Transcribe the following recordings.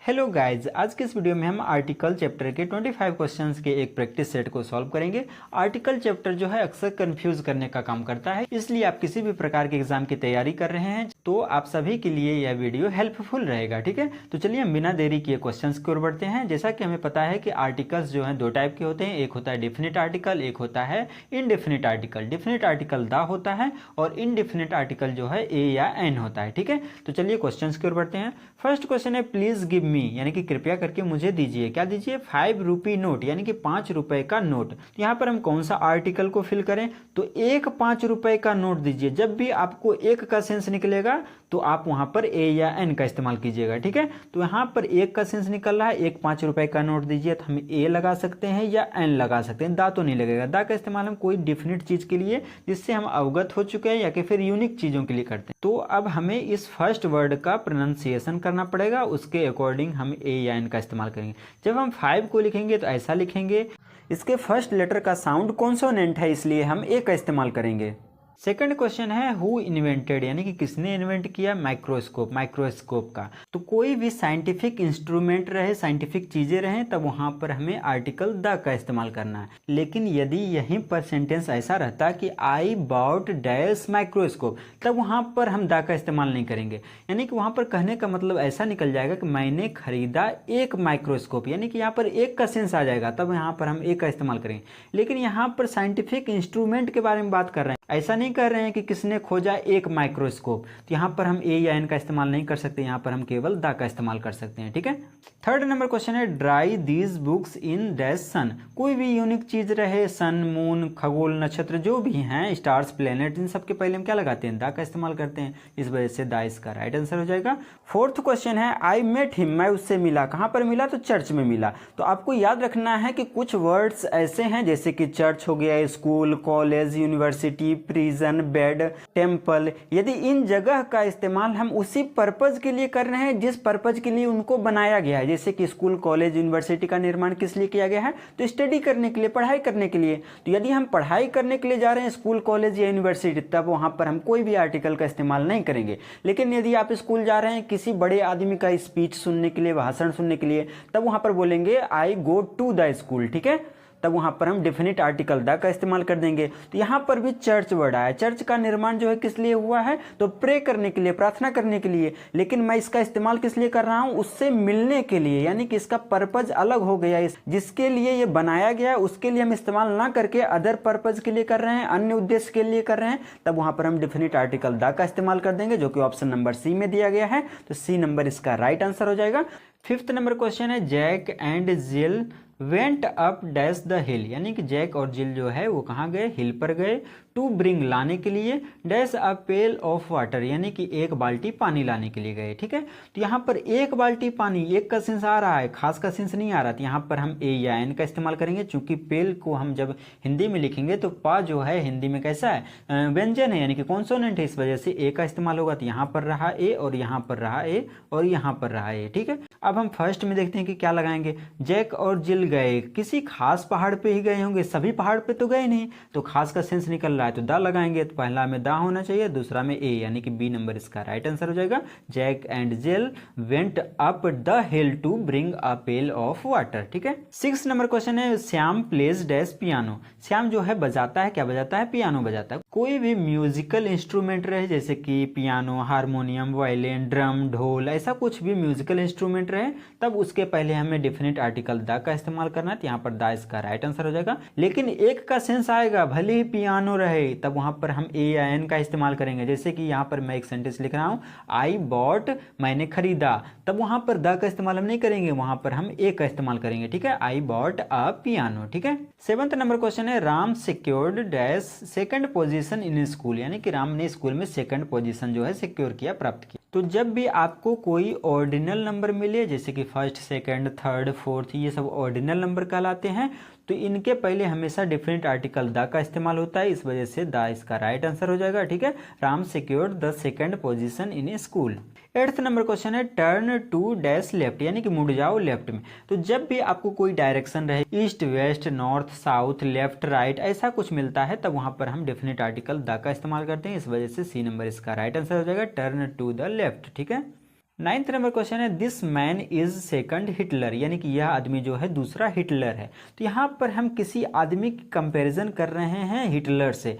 Hello guys, आज के इस वीडियो में हम आर्टिकल चैप्टर के 25 क्वेश्चंस के एक प्रैक्टिस सेट को सॉल्व करेंगे। आर्टिकल चैप्टर जो है अक्सर कंफ्यूज करने का काम करता है, इसलिए आप किसी भी प्रकार के एग्जाम की तैयारी कर रहे हैं तो आप सभी के लिए यह वीडियो हेल्पफुल रहेगा। ठीक है, तो चलिए हम बिना देरी किए क्वेश्चंस की ओर बढ़ते हैं। जैसा कि हमें पता है कि आर्टिकल्स जो है दो टाइप के होते हैं, एक होता है डेफिनेट आर्टिकल, एक होता है indefinite article. Definite article the होता है और इनडेफिनेट आर्टिकल जो है ए या एन होता है। ठीक है, तो चलिए क्वेश्चंस की ओर बढ़ते हैं। फर्स्ट क्वेश्चन है प्लीज गिव मी, यानी कि कृपया करके मुझे दीजिए। क्या दीजिए? 5 रुपी नोट, यानी कि 5 रुपए का नोट। तो यहाँ पर हम कौन सा आर्टिकल को फिल करें? तो एक 5 रुपए का नोट दीजिए। जब भी आपको एक का सेंस निकलेगा तो आप वहां पर ए या एन का इस्तेमाल कीजिएगा। ठीक है, तो यहाँ पर एक का सेंस निकल रहा है, एक 5 रुपए का नोट दीजिए, तो हम ए लगा सकते हैं या एन लगा सकते हैं। दा तो नहीं लगेगा। दा का इस्तेमाल हम कोई डिफिनिट चीज के लिए जिससे हम अवगत हो चुके हैं या कि फिर यूनिक चीजों के लिए करते हैं। तो अब हमें इस फर्स्ट वर्ड का प्रोनाउंसिएशन करना पड़ेगा, उसके अकॉर्डिंग हम ए या एन का इस्तेमाल करेंगे। जब हम 5 को लिखेंगे तो ऐसा लिखेंगे, इसके फर्स्ट लेटर का साउंड कॉन्सोनेंट है, इसलिए हम ए का इस्तेमाल करेंगे। सेकंड क्वेश्चन है हु इन्वेंटेड, यानी कि किसने इन्वेंट किया माइक्रोस्कोप, माइक्रोस्कोप का। तो कोई भी साइंटिफिक इंस्ट्रूमेंट रहे, साइंटिफिक चीजें रहें, तब वहां पर हमें आर्टिकल द का इस्तेमाल करना है। लेकिन यदि यहीं पर सेंटेंस ऐसा रहता कि आई बॉट डैश माइक्रोस्कोप, तब वहां पर हम द का इस्तेमाल नहीं करेंगे। यानी कि वहां पर कहने का मतलब ऐसा निकल जाएगा कि मैंने खरीदा एक माइक्रोस्कोप, यानी कि यहाँ पर एक का सेंस आ जाएगा, तब यहाँ पर हम एक का इस्तेमाल करेंगे। लेकिन यहाँ पर साइंटिफिक इंस्ट्रूमेंट के बारे में बात कर रहे हैं, ऐसा नहीं कर रहे हैं कि किसने खोजा एक माइक्रोस्कोप। तो यहाँ पर हम ए या एन का इस्तेमाल नहीं कर सकते, यहाँ पर हम केवल द का इस्तेमाल कर सकते हैं। ठीक है, थर्ड नंबर क्वेश्चन है dry these books in dash sun. कोई भी यूनिक चीज रहे, सन, मून, खगोल, नक्षत्र जो भी हैं, स्टार्स, प्लेनेट, इन सब के पहले हम क्या लगाते हैं? द का इस्तेमाल करते हैं, इस वजह से द इसका राइट आंसर हो जाएगा। फोर्थ क्वेश्चन है आई मेट हिम, मैं उससे मिला। कहाँ पर मिला? तो चर्च में मिला। तो आपको याद रखना है कि कुछ वर्ड्स ऐसे हैं जैसे कि चर्च हो गया, school, college, university, prison, bed, temple. यदि इन जगह का इस्तेमाल हम उसी पर्पज के लिए कर रहे हैं जिस पर्पज के लिए उनको बनाया गया है, जैसे कि स्कूल, कॉलेज, यूनिवर्सिटी का निर्माण किस लिए किया गया है? तो स्टडी करने के लिए, पढ़ाई करने के लिए। तो यदि हम पढ़ाई करने के लिए जा रहे हैं स्कूल, कॉलेज या यूनिवर्सिटी, तब वहां पर हम कोई भी आर्टिकल का इस्तेमाल नहीं करेंगे। लेकिन यदि आप स्कूल जा रहे हैं किसी बड़े आदमी का स्पीच सुनने के लिए, भाषण सुनने के लिए, तब वहां पर बोलेंगे आई गो टू द स्कूल। ठीक है, तब वहां पर हम डेफिनेट आर्टिकल द का इस्तेमाल कर देंगे। तो यहां पर भी चर्च वर्ड आया। चर्च का निर्माण जो है किस लिए हुआ है? तो प्रे करने के लिए, प्रार्थना करने के लिए। लेकिन मैं इसका इस्तेमाल किस लिए कर रहा हूं? उससे मिलने के लिए, यानी कि इसका पर्पज अलग हो गया। जिसके लिए ये बनाया गया उसके लिए हम इस्तेमाल ना करके अदर पर्पज के लिए कर रहे हैं, अन्य उद्देश्य के लिए कर रहे हैं, तब वहां पर हम डेफिनेट आर्टिकल द का इस्तेमाल कर देंगे, जो कि ऑप्शन नंबर सी में दिया गया है। तो सी नंबर इसका राइट आंसर हो जाएगा। फिफ्थ नंबर क्वेश्चन है Jack and Jill went up dash the hill, यानी कि जैक और जिल जो है वो कहाँ गए? हिल पर गए। टू ब्रिंग, लाने के लिए। Dash a pail of water, यानी कि एक बाल्टी पानी लाने के लिए गए। ठीक है, तो यहाँ पर एक बाल्टी पानी, एक का सेंस आ रहा है, खास का सेंस नहीं आ रहा। तो यहाँ पर हम ए या एन का इस्तेमाल करेंगे, चूंकि पेल को हम जब हिंदी में लिखेंगे तो पा जो है हिंदी में कैसा है? व्यंजन है, यानी कि कॉन्सोनेंट है, इस वजह से ए का इस्तेमाल होगा। तो यहाँ पर रहा ए और यहाँ पर रहा ए और यहाँ पर रहा ए। ठीक है, अब हम फर्स्ट में देखते हैं कि क्या लगाएंगे। जैक और जिल गए, किसी खास पहाड़ पे ही गए होंगे, सभी पहाड़ पे तो गए नहीं, तो खास का सेंस निकल रहा है तो दा लगाएंगे। तो पहला में दा होना चाहिए, दूसरा में ए, यानी कि बी नंबर इसका राइट आंसर हो जाएगा। Jack and Jill went up the hill to bring a pail of water. ठीक है, 6 नंबर क्वेश्चन है Shyam plays dash piano. Shyam जो है बजाता है, क्या बजाता है? पियानो बजाता है। कोई भी म्यूजिकल इंस्ट्रूमेंट रहे, जैसे कि पियानो, हारमोनियम, वायलिन, ड्रम, ढोल, ऐसा कुछ भी म्यूजिकल इंस्ट्रूमेंट रहे, तब उसके पहले हमें डेफिनेट आर्टिकल द का इस्तेमाल करना है। यहाँ पर द इसका राइट आंसर हो जाएगा। लेकिन एक का सेंस आएगा, भले ही पियानो रहे, तब वहां पर हम ए या एन का इस्तेमाल करेंगे। जैसे कि यहाँ पर मैं एक सेंटेंस लिख रहा हूं, आई बॉट, मैंने खरीदा, तब वहां पर द का इस्तेमाल हम नहीं करेंगे, वहां पर हम ए का इस्तेमाल करेंगे। ठीक है, आई बॉट अ पियानो। ठीक है, 7th नंबर क्वेश्चन है Ram secured dash second position in school, यानी कि राम ने स्कूल में सेकंड पोजीशन जो है सिक्योर किया, प्राप्त किया। तो जब भी आपको कोई ऑर्डिनल नंबर मिले, जैसे कि फर्स्ट, सेकंड, थर्ड, फोर्थ, ये सब ऑर्डिनल नंबर कहलाते हैं, तो इनके पहले हमेशा डिफरेंट आर्टिकल द का इस्तेमाल होता है, इस वजह से द इसका राइट आंसर हो जाएगा। ठीक है, Ram secured the second position in A school. 8th number question है टर्न टू डैश लेफ्ट, यानी कि मुड़ जाओ लेफ्ट में। तो जब भी आपको कोई डायरेक्शन रहे, east, west, north, south, left, right, ऐसा कुछ मिलता है, तब वहां पर हम डेफिनेट आर्टिकल द का इस्तेमाल करते हैं, इस वजह से सी नंबर इसका राइट आंसर हो जाएगा, टर्न टू द लेफ्ट। ठीक है, 9th नंबर क्वेश्चन है this man is second Hitler, यानी कि यह आदमी जो है दूसरा हिटलर है। तो यहाँ पर हम किसी आदमी की कंपैरिजन कर रहे हैं हिटलर से।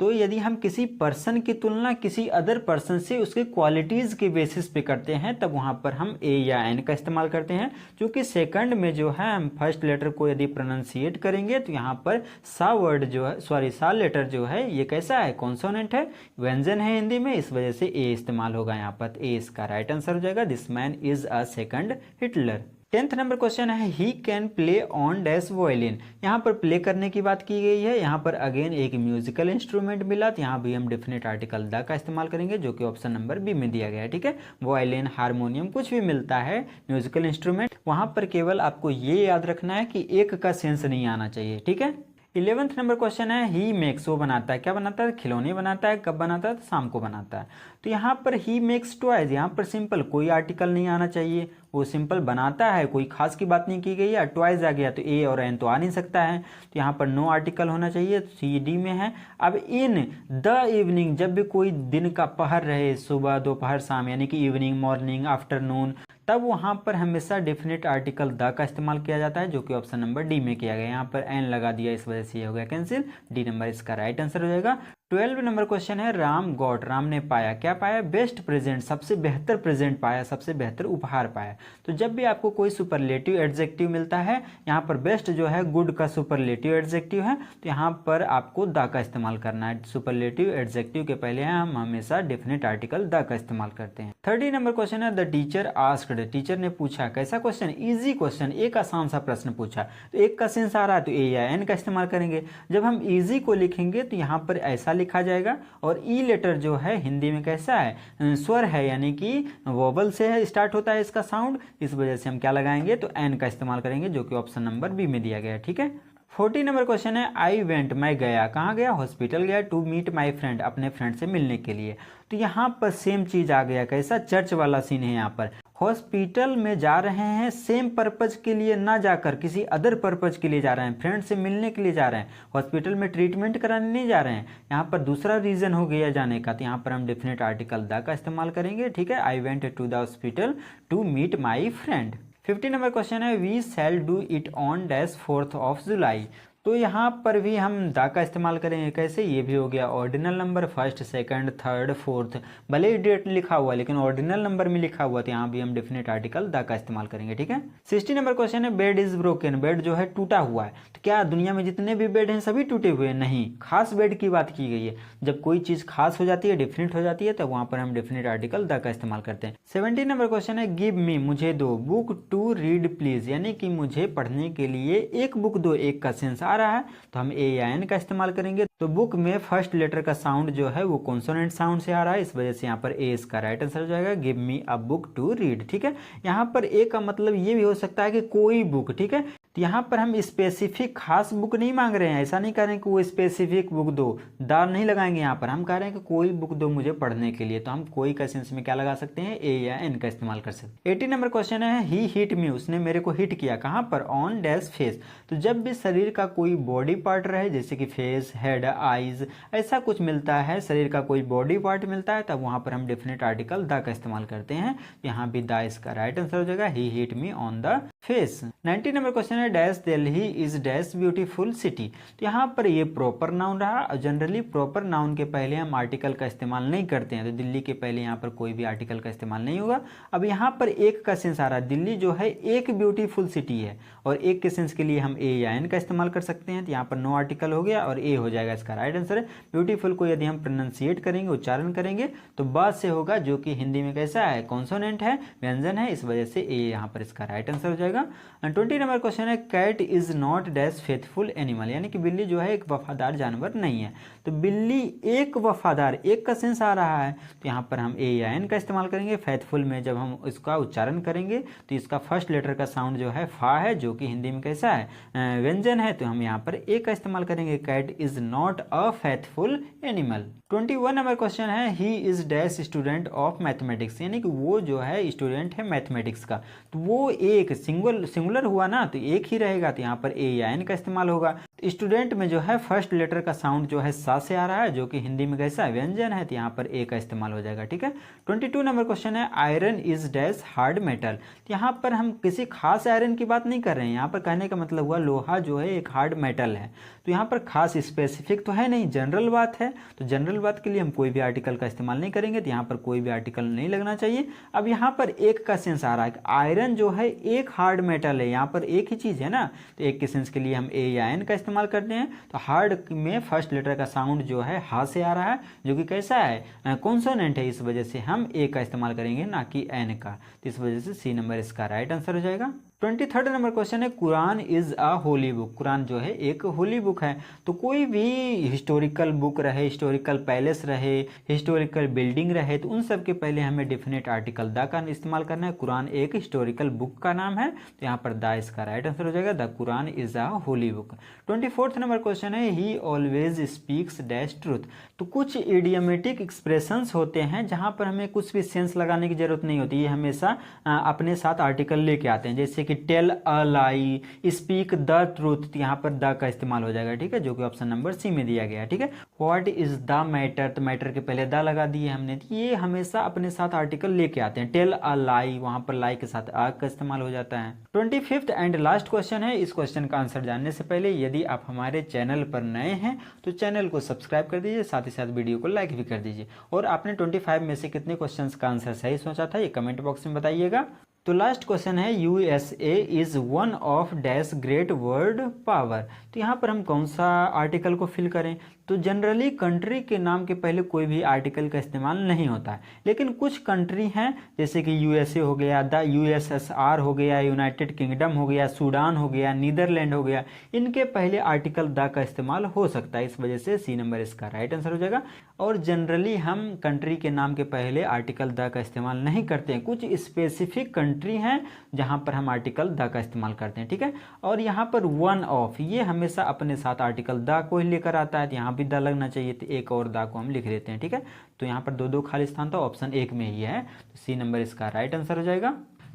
तो यदि हम किसी पर्सन की तुलना किसी अदर पर्सन से उसके क्वालिटीज़ के बेसिस पे करते हैं तब वहाँ पर हम ए या एन का इस्तेमाल करते हैं। क्योंकि सेकंड में जो है हम फर्स्ट लेटर को यदि प्रोनाउंसिएट करेंगे तो यहाँ पर सा वर्ड जो है सा लेटर जो है ये कैसा है, कॉन्सोनेंट है, व्यंजन है हिंदी में, इस वजह से ए इस्तेमाल होगा यहाँ पर। ए इसका राइट आंसर हो जाएगा, this man is a second Hitler. 10th number question है he can play on dash violin. यहाँ पर प्ले करने की बात की गई है। यहाँ पर अगेन एक म्यूजिकल इंस्ट्रूमेंट मिला, तो यहाँ भी हम डेफिनेट आर्टिकल द का इस्तेमाल करेंगे जो कि ऑप्शन नंबर बी में दिया गया है। ठीक है, वायलिन, हारमोनियम, कुछ भी मिलता है म्यूजिकल इंस्ट्रूमेंट, वहाँ पर केवल आपको ये याद रखना है कि एक का सेंस नहीं आना चाहिए। ठीक है। 11th नंबर क्वेश्चन है ही मेक्स, वो बनाता है, क्या बनाता है, खिलौने बनाता है। कब बनाता है, तो शाम को बनाता है। तो यहाँ पर ही मेक्स टॉयज, यहाँ पर सिंपल कोई आर्टिकल नहीं आना चाहिए, वो सिंपल बनाता है, कोई खास की बात नहीं की गई है। टॉयज आ गया तो ए और एन तो आ नहीं सकता है, तो यहाँ पर नो आर्टिकल होना चाहिए, तो सी डी में है। अब इन द इवनिंग, जब भी कोई दिन का पहर रहे, सुबह दोपहर शाम, यानी कि इवनिंग, मॉर्निंग, आफ्टरनून, तब वहाँ पर हमेशा डेफिनेट आर्टिकल द का इस्तेमाल किया जाता है जो कि ऑप्शन नंबर डी में किया गया। यहाँ पर एन लगा दिया, इस वजह से ये हो गया कैंसिल, डी नंबर इसका राइट आंसर हो जाएगा। 12 नंबर क्वेश्चन है राम गॉट, राम ने पाया, क्या पाया, बेस्ट प्रेजेंट, सबसे बेहतर प्रेजेंट पाया, सबसे बेहतर उपहार पाया। तो जब भी आपको कोई सुपरलेटिव एडजेक्टिव मिलता है, यहाँ पर बेस्ट जो है गुड का सुपरलेटिव एडजेक्टिव है, तो यहाँ पर आपको द का इस्तेमाल करना है। सुपरलेटिव एडजेक्टिव के पहले हम हमेशा डेफिनेट आर्टिकल द का इस्तेमाल करते हैं। 30 नंबर क्वेश्चन है द टीचर आस्क्ड, टीचर ने पूछा, कैसा क्वेश्चन, इजी क्वेश्चन, एक आसान सा प्रश्न पूछा, तो एक का सेंस आ रहा है तो ए या एन का इस्तेमाल करेंगे। जब हम इजी को लिखेंगे तो यहाँ पर ऐसा लिखा जाएगा, और ई लेटर जो है हिंदी में कैसा है, स्वर है, यानी कि वोबल से स्टार्ट होता है इसका साउंड, इस वजह से हम क्या लगाएंगे, तो एन का इस्तेमाल करेंगे जो कि ऑप्शन नंबर बी में दिया गया है। ठीक है। 40 नंबर क्वेश्चन है आई वेंट, मैं गया, कहाँ गया, हॉस्पिटल गया, टू मीट माई फ्रेंड, अपने फ्रेंड से मिलने के लिए। तो यहाँ पर सेम चीज आ गया, कैसा, चर्च वाला सीन है। यहाँ पर हॉस्पिटल में जा रहे हैं सेम पर्पज के लिए, ना जाकर किसी अदर पर्पज के लिए जा रहे हैं, फ्रेंड से मिलने के लिए जा रहे हैं, हॉस्पिटल में ट्रीटमेंट कराने नहीं जा रहे हैं। यहाँ पर दूसरा रीजन हो गया जाने का, तो यहाँ पर हम डेफिनेट आर्टिकल द का इस्तेमाल करेंगे। ठीक है, I went to the hospital to meet my friend. 50 number question है we shall do it on dash 4th of July. तो यहाँ पर भी हम द का इस्तेमाल करेंगे, कैसे, ये भी हो गया ordinal number, first, second, third, fourth, भले ही डेट लिखा हुआ लेकिन ऑर्डिनल नंबर में लिखा हुआ, तो यहाँ भी हम डेफिनेट आर्टिकल द का इस्तेमाल करेंगे। ठीक है। 60 नंबर क्वेश्चन है बेड इज ब्रोकन, बेड जो है टूटा हुआ है। तो क्या दुनिया में जितने भी बेड हैं सभी टूटे हुए हैं, नहीं, खास बेड की बात की गई है। जब कोई चीज खास हो जाती है, डिफरेंट हो जाती है, तो वहां पर हम डेफिनेट आर्टिकल द का इस्तेमाल करते हैं। 70 नंबर क्वेश्चन है गिव मी, मुझे दो, बुक टू रीड प्लीज, यानी कि मुझे पढ़ने के लिए एक बुक दो, एक का सेंस आ रहा है तो हम ए या एन का इस्तेमाल करेंगे। तो बुक में फर्स्ट लेटर का साउंड जो है वो कॉन्सोनेंट साउंड से आ रहा है, इस वजह से यहाँ पर ए इसका राइट आंसर हो जाएगा, give me a book to read. ठीक है, यहाँ पर ए का मतलब ये भी हो सकता है कि कोई बुक। ठीक है, तो यहाँ पर हम स्पेसिफिक खास बुक नहीं मांग रहे हैं, ऐसा नहीं कह रहे हैं कि वो स्पेसिफिक बुक दो, दार नहीं लगाएंगे। यहाँ पर हम कह रहे हैं कि कोई बुक दो मुझे पढ़ने के लिए, तो हम कोई का सेंस में क्या लगा सकते हैं, ए या एन का इस्तेमाल कर सकते हैं। 80 नंबर क्वेश्चन है ही हिट मी, उसने मेरे को हिट किया, कहाँ पर, ऑन डैश फेस। तो जब भी शरीर का कोई बॉडी पार्ट रहे, जैसे कि फेस, हेड, आईज, ऐसा कुछ मिलता है, शरीर का कोई बॉडी पार्ट मिलता है, तब वहां पर हम डेफिनेट आर्टिकल द का इस्तेमाल करते हैं। यहाँ भी द इसका राइट आंसर हो जाएगा, he hit me on the face. 90 number question है dash Delhi is dash beautiful city. तो यहाँ पर ये प्रॉपर नाउन रहा, जनरली प्रॉपर नाउन के पहले हम आर्टिकल का इस्तेमाल नहीं करते हैं, तो दिल्ली के पहले यहाँ पर कोई भी आर्टिकल का इस्तेमाल नहीं होगा। अब यहाँ पर एक का सेंस आ रहा है, दिल्ली जो है एक ब्यूटीफुल सिटी है, और एक के सेंस के लिए हम ए या एन का इस्तेमाल कर सकते हैं, तो यहाँ पर नो आर्टिकल हो गया और ए हो जाएगा इसका राइट आंसर है। ब्यूटीफुल को यदि हम प्रोनाउंसिएट करेंगे, उच्चारण करेंगे, तो बाद से होगा, जो कि हिंदी में कैसा है, कॉन्सोनेंट है, व्यंजन है, इस वजह से ए यहाँ पर इसका राइट आंसर हो जाएगा। 20 नंबर क्वेश्चन है cat is not dash faithful animal, यानी कि बिल्ली जो है एक वफादार जानवर नहीं है। तो बिल्ली एक वफादार, एक का सेंस आ रहा है, तो यहाँ पर हम ए या एन का इस्तेमाल करेंगे। फेथफुल में जब हम इसका उच्चारण करेंगे तो इसका फर्स्ट लेटर का साउंड जो है फा है, जो कि हिंदी में कैसा है, व्यंजन है, तो हम यहाँ पर ए का इस्तेमाल करेंगे। Cat is not a faithful animal. 21 number question है he is dash student of mathematics, यानी कि वो जो है स्टूडेंट है मैथमेटिक्स का। तो वो एक सिंगुलर हुआ ना, तो एक ही रहेगा, तो यहाँ पर ए या एन का इस्तेमाल होगा। स्टूडेंट में जो है फर्स्ट लेटर का साउंड जो है सा से आ रहा है, जो कि हिंदी में कैसा है, व्यंजन है, तो यहाँ पर ए का इस्तेमाल हो जाएगा। ठीक है। 22 नंबर क्वेश्चन है iron is dash hard metal. तो यहाँ पर हम किसी खास आयरन की बात नहीं कर रहे हैं, यहाँ पर कहने का मतलब हुआ लोहा जो है एक हार्ड मेटल है। तो यहाँ पर खास स्पेसिफिक तो है नहीं, जनरल बात है, तो जनरल बात के लिए हम कोई भी आर्टिकल का इस्तेमाल नहीं करेंगे, तो यहाँ पर कोई भी आर्टिकल नहीं लगना चाहिए। अब यहाँ पर एक का सेंस आ रहा है, आयरन जो है एक हार्ड मेटल है, यहाँ पर एक ही चीज़ है ना, तो एक के सेंस के लिए हम ए या एन का इस्तेमाल करते हैं। तो हार्ड में फर्स्ट लेटर का साउंड जो है हा से आ रहा है, जो कि कैसा है, कॉन्सोनेंट है, इस वजह से हम ए का इस्तेमाल करेंगे ना कि एन का। तो इस वजह से सी नंबर इसका राइट आंसर हो जाएगा। 23 नंबर क्वेश्चन है Quran is a holy book. Quran जो है एक होली बुक है। तो कोई भी हिस्टोरिकल बुक रहे, हिस्टोरिकल पैलेस रहे, हिस्टोरिकल बिल्डिंग रहे, तो उन सब के पहले हमें डेफिनेट आर्टिकल द का इस्तेमाल करना है। कुरान एक हिस्टोरिकल बुक का नाम है, तो यहाँ पर द इसका राइट आंसर हो जाएगा। The Quran is a holy book. 24 number question है he always speaks dash truth. तो कुछ इडियमेटिक एक्सप्रेशंस होते हैं जहाँ पर हमें कुछ भी सेंस लगाने की जरूरत नहीं होती, ये हमेशा अपने साथ आर्टिकल लेके आते हैं, जैसे कि tell a lie, speak the truth, यहाँ पर द का इस्तेमाल हो जाएगा। ठीक है, जो कि ऑप्शन नंबर सी में दिया गया है। ठीक है। व्हाट इज द मैटर, तो मैटर के पहले द लगा दिए हमने, तो ये हमेशा अपने साथ आर्टिकल लेके आते हैं। टेल अ लाई, वहां पर लाई के साथ आ का इस्तेमाल हो जाता है। 25th एंड लास्ट क्वेश्चन है। इस क्वेश्चन का आंसर जानने से पहले यदि आप हमारे चैनल पर नए हैं तो चैनल को सब्सक्राइब कर दीजिए, साथ ही साथ वीडियो को लाइक भी कर दीजिए। और आपने 25 में से कितने क्वेश्चन का आंसर सही सोचा था, ये कमेंट बॉक्स में बताइएगा। तो लास्ट क्वेश्चन है USA is one of dash great world power. तो यहाँ पर हम कौन सा आर्टिकल को फिल करें, तो जनरली कंट्री के नाम के पहले कोई भी आर्टिकल का इस्तेमाल नहीं होता है, लेकिन कुछ कंट्री हैं जैसे कि यूएसए हो गया, द यूएसएसआर हो गया, यूनाइटेड किंगडम हो गया, सूडान हो गया, नीदरलैंड हो गया, इनके पहले आर्टिकल द का इस्तेमाल हो सकता है। इस वजह से सी नंबर इसका राइट आंसर हो जाएगा। और जनरली हम कंट्री के नाम के पहले आर्टिकल द का इस्तेमाल नहीं करते हैं, कुछ स्पेसिफिक कंट्री हैं जहां पर हम आर्टिकल द का इस्तेमाल करते हैं। ठीक है। और यहाँ पर वन ऑफ, ये हमेशा अपने साथ आर्टिकल द को ही लेकर आता है, तो यहाँ भी द लगना चाहिए, तो एक और द को हम लिख देते हैं। ठीक है। तो यहाँ पर दो खाली स्थान था, ऑप्शन एक में ही है, तो सी नंबर इसका राइट आंसर हो जाएगा।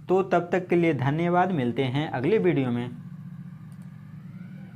तो तब तक के लिए धन्यवाद, मिलते हैं अगले वीडियो में।